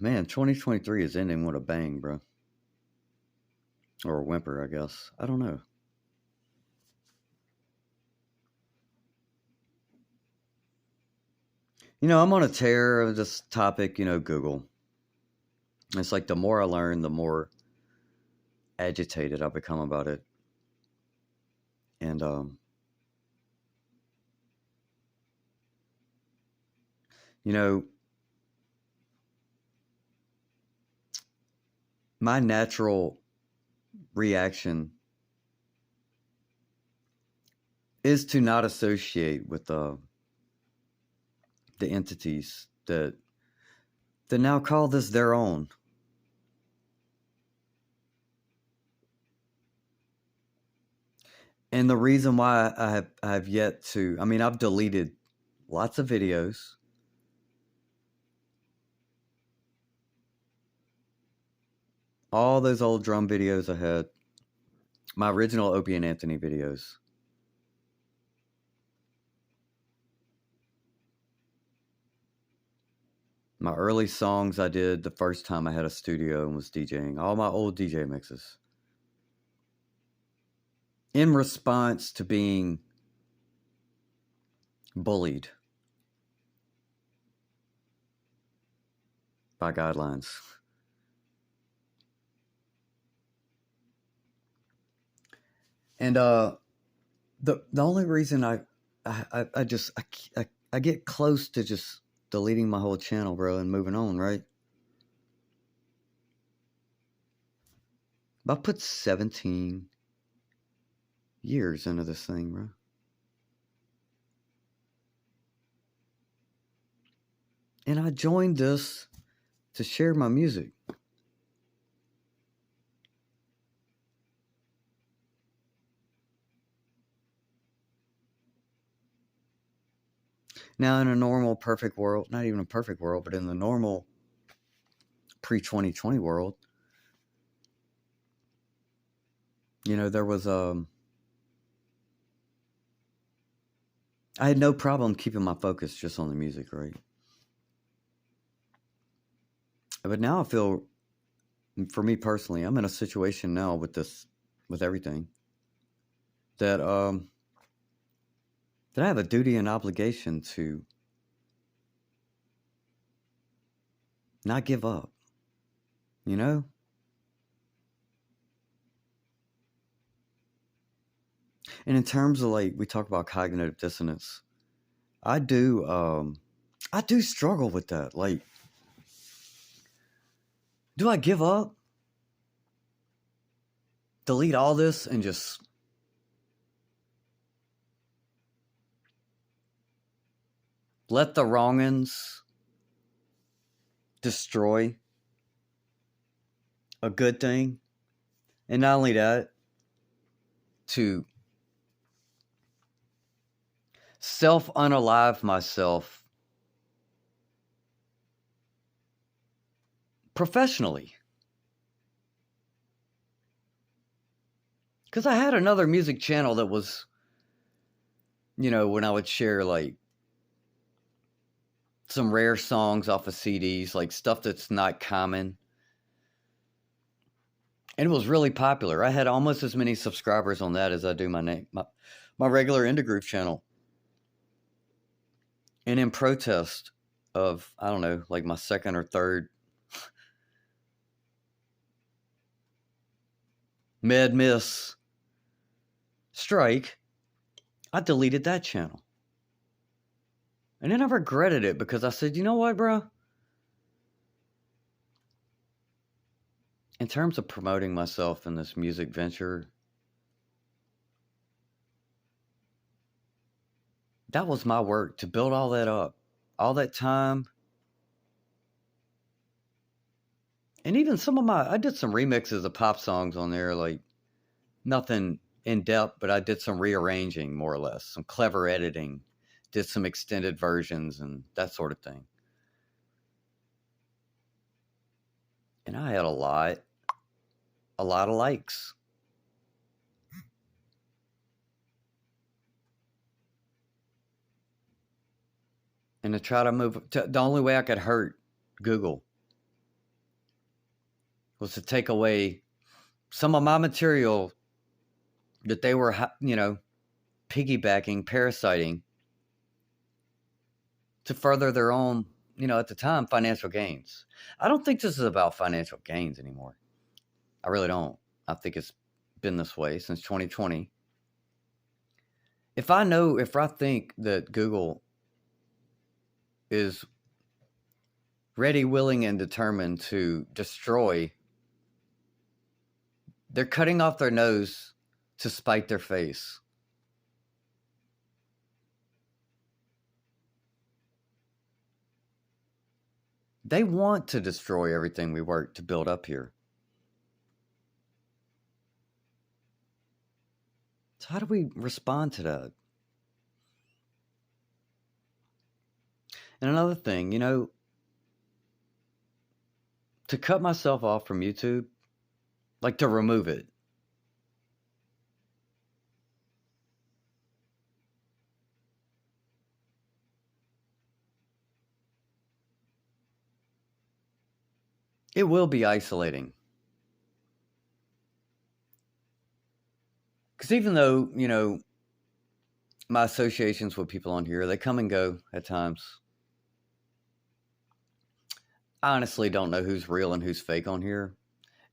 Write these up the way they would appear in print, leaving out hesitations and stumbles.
Man, 2023 is ending with a bang, bro. Or a whimper, I guess. I don't know. I'm on a tear of this topic, Google. It's like the more I learn, the more agitated I become about it. And, you know, my natural reaction is to not associate with the entities that now call this their own. And the reason why I have yet to, I mean, I've deleted lots of videos. All those old drum videos I had, my original Opie and Anthony videos. My early songs I did the first time I had a studio and was DJing. All my old DJ mixes. In response to being bullied by guidelines. And the only reason I get close to just deleting my whole channel, bro, and moving on, right? I put 17 years into this thing, bro. And I joined this to share my music. Now, in a normal, perfect world, not even a perfect world, but in the normal pre-2020 world, there was I had no problem keeping my focus just on the music, right? But now I feel, for me personally, I'm in a situation now with everything, that I have a duty and obligation to not give up, And in terms of, like, we talk about cognitive dissonance, I do struggle with that. Like, do I give up? Delete all this and just let the wrongins destroy a good thing? And not only that, to self-unalive myself professionally. Because I had another music channel that was, when I would share, like, some rare songs off of CDs, like stuff that's not common. And it was really popular. I had almost as many subscribers on that as I do my regular Indie Groove channel. And in protest of, I don't know, like my second or third Med Miss strike, I deleted that channel. And then I regretted it because I said, you know what, bro? In terms of promoting myself in this music venture, that was my work, to build all that up, all that time. And even I did some remixes of pop songs on there, like nothing in depth, but I did some rearranging, more or less, some clever editing, did some extended versions and that sort of thing. And I had a lot of likes. And to try to the only way I could hurt Google was to take away some of my material that they were, piggybacking, parasiting to further their own, at the time, financial gains. I don't think this is about financial gains anymore. I really don't. I think it's been this way since 2020. If I think that Google is ready, willing, and determined to destroy, they're cutting off their nose to spite their face. They want to destroy everything we work to build up here. So how do we respond to that? And another thing, to cut myself off from YouTube, like to remove it. It will be isolating. Because even though, my associations with people on here, they come and go at times. I honestly don't know who's real and who's fake on here.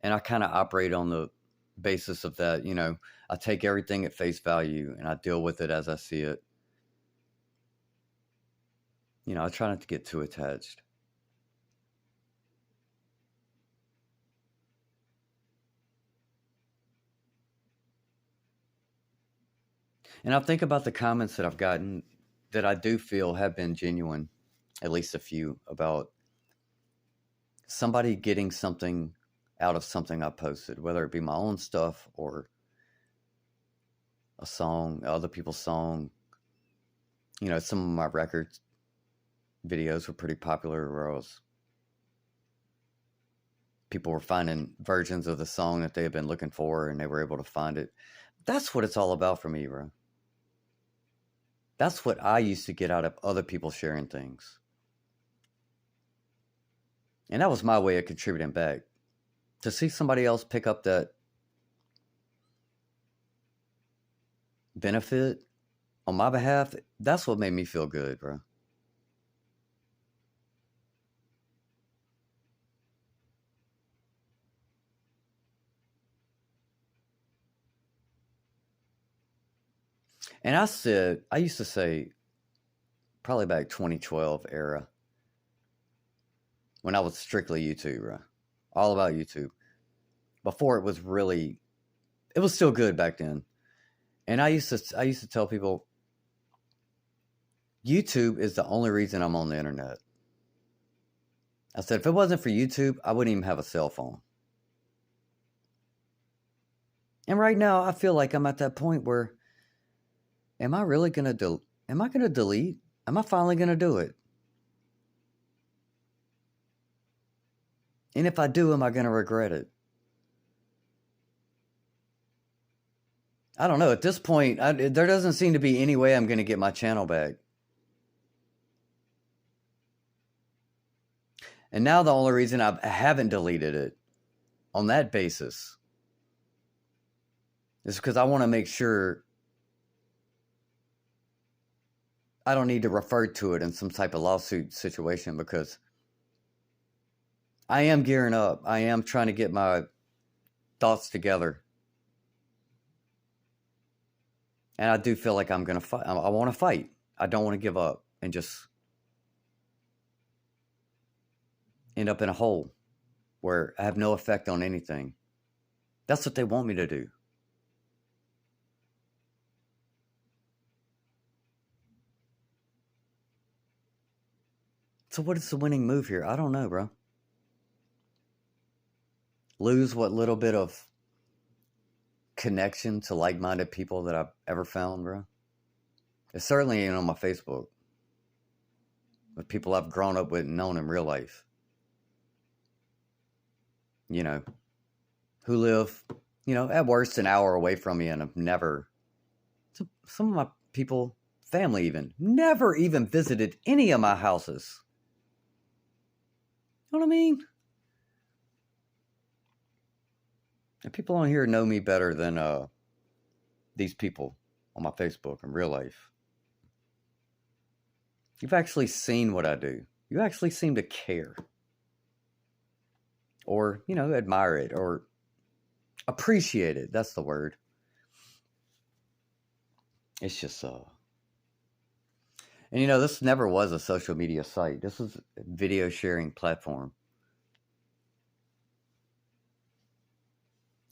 And I kind of operate on the basis of that, I take everything at face value and I deal with it as I see it. I try not to get too attached. And I think about the comments that I've gotten that I do feel have been genuine, at least a few, about somebody getting something out of something I posted, whether it be my own stuff or a song, other people's song. Some of my records videos were pretty popular where people were finding versions of the song that they had been looking for and they were able to find it. That's what it's all about for me, bro. That's what I used to get out of other people sharing things. And that was my way of contributing back. To see somebody else pick up that benefit on my behalf, that's what made me feel good, bro. And I used to say, probably back 2012 era, when I was strictly YouTube, bro. All about YouTube. Before it was still good back then. And I used to tell people, YouTube is the only reason I'm on the internet. I said, if it wasn't for YouTube, I wouldn't even have a cell phone. And right now, I feel like I'm at that point where, am I going to delete? Am I finally going to do it? And if I do, am I going to regret it? I don't know. At this point, there doesn't seem to be any way I'm going to get my channel back. And now the only reason I haven't deleted it on that basis is because I want to make sure I don't need to refer to it in some type of lawsuit situation, because I am gearing up. I am trying to get my thoughts together. And I do feel like I'm going to fight. I want to fight. I don't want to give up and just end up in a hole where I have no effect on anything. That's what they want me to do. So what is the winning move here? I don't know, bro. Lose what little bit of connection to like-minded people that I've ever found, bro. It certainly ain't on my Facebook. With people I've grown up with and known in real life. Who live, at worst an hour away from me and have never, some of my people, family even, never even visited any of my houses. You know what I mean? And people on here know me better than these people on my Facebook in real life. You've actually seen what I do. You actually seem to care. Or, admire it or appreciate it. That's the word. It's just and this never was a social media site. This is a video sharing platform.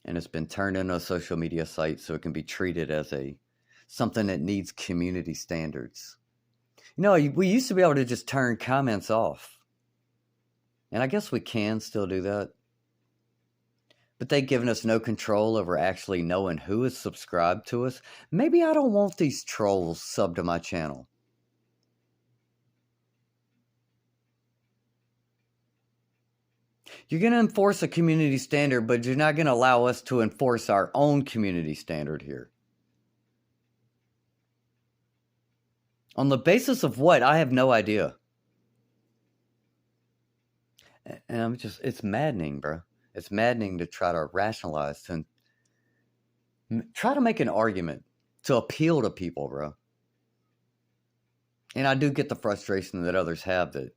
And it's been turned into a social media site so it can be treated as something that needs community standards. We used to be able to just turn comments off. And I guess we can still do that. But they've given us no control over actually knowing who is subscribed to us. Maybe I don't want these trolls subbed to my channel. You're going to enforce a community standard, but you're not going to allow us to enforce our own community standard here. On the basis of what? I have no idea. And it's maddening, bro. It's maddening to try to rationalize, to try to make an argument, to appeal to people, bro. And I do get the frustration that others have that,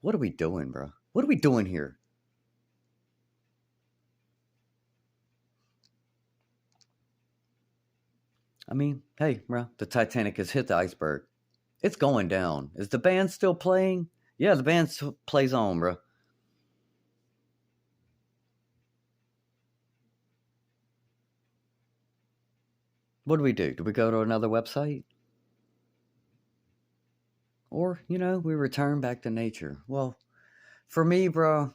what are we doing, bro? What are we doing here? I mean, hey, bro, the Titanic has hit the iceberg. It's going down. Is the band still playing? Yeah, the band still plays on, bro. What do we do? Do we go to another website? Or, we return back to nature. Well, for me, bro,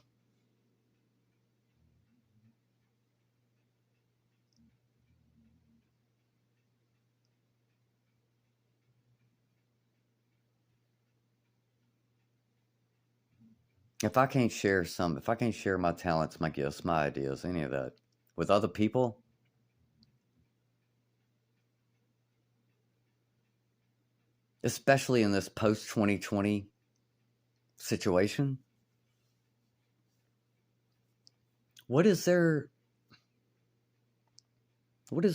if I can't share my talents, my gifts, my ideas, any of that with other people, especially in this post-2020 situation, what does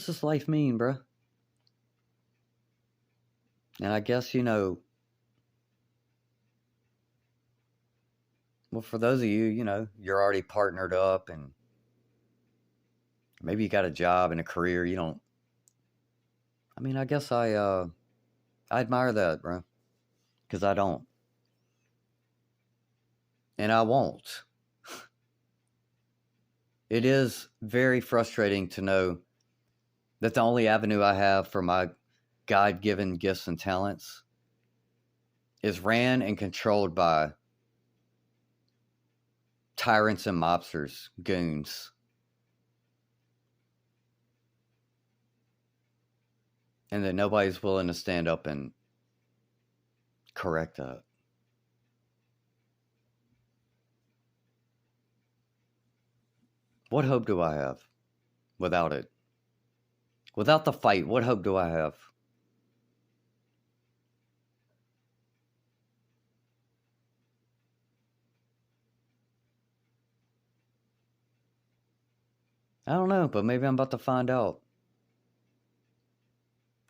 this life mean, bro? And I guess, well, for those of you, you're already partnered up and maybe you got a job and a career, I guess I admire that, bro, because I don't. And I won't. It is very frustrating to know that the only avenue I have for my God-given gifts and talents is ran and controlled by tyrants and mobsters, goons. And that nobody's willing to stand up and correct that. What hope do I have without it? Without the fight, what hope do I have? I don't know, but maybe I'm about to find out.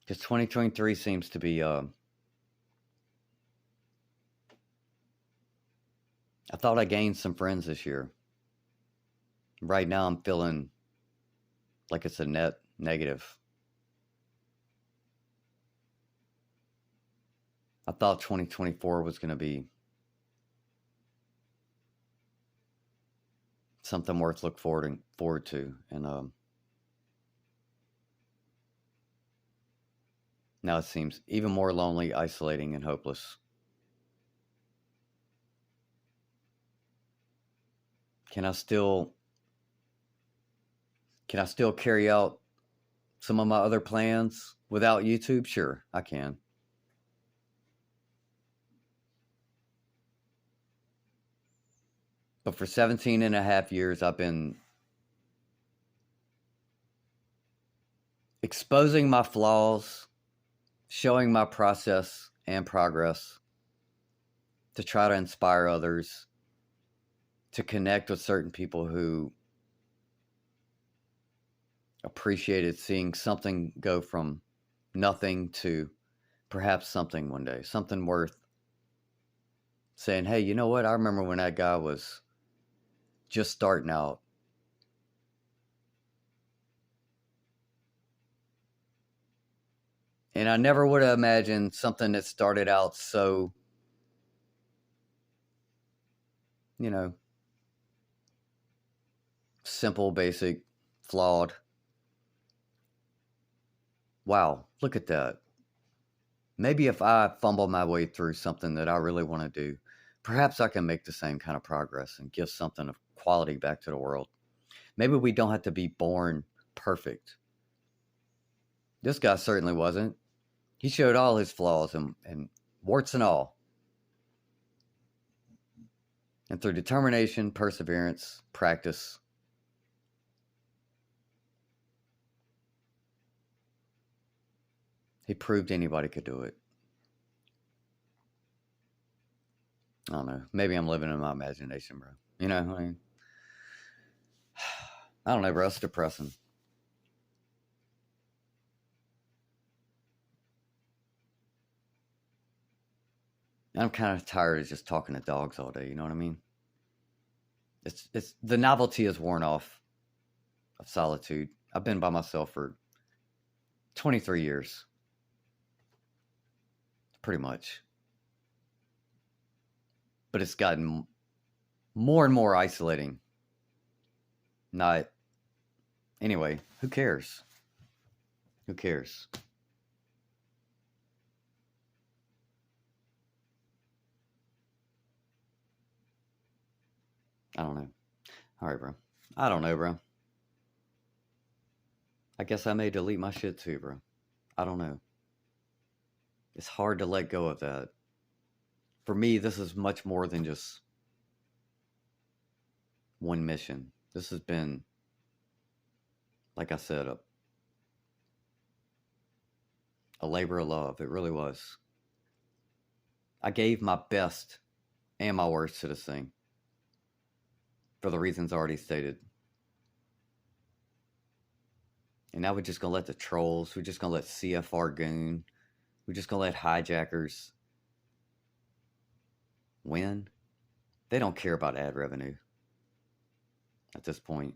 Because 2023 seems to be, I thought I gained some friends this year. Right now I'm feeling like it's a net negative. I thought 2024 was going to be something worth looking forward to. And now it seems even more lonely, isolating, and hopeless. Can I still carry out some of my other plans without YouTube? Sure, I can. But for 17 and a half years, I've been exposing my flaws, showing my process and progress to try to inspire others, to connect with certain people who appreciated seeing something go from nothing to perhaps something one day, something worth saying, hey, you know what? I remember when that guy was just starting out. And I never would have imagined something that started out so, simple, basic, flawed. Wow, look at that. Maybe if I fumble my way through something that I really want to do, perhaps I can make the same kind of progress and give something of quality back to the world. Maybe we don't have to be born perfect. This guy certainly wasn't. He showed all his flaws and warts and all. And through determination, perseverance, practice, he proved anybody could do it. I don't know. Maybe I'm living in my imagination, bro. I mean, I don't know, bro. It's depressing. I'm kind of tired of just talking to dogs all day. You know what I mean? It's the novelty is worn off of solitude. I've been by myself for 23 years, pretty much. But it's gotten more and more isolating. Not. Anyway, who cares? Who cares? I don't know. All right, bro. I don't know, bro. I guess I may delete my shit too, bro. I don't know. It's hard to let go of that. For me, this is much more than just one mission. This has been, like I said, a labor of love. It really was. I gave my best and my worst to this thing for the reasons already stated. And now we're just going to let the trolls, we're just going to let CFR goon, we're just going to let hijackers win. They don't care about ad revenue at this point.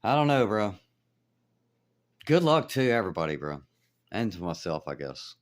I don't know, bro. Good luck to everybody, bro. And to myself, I guess.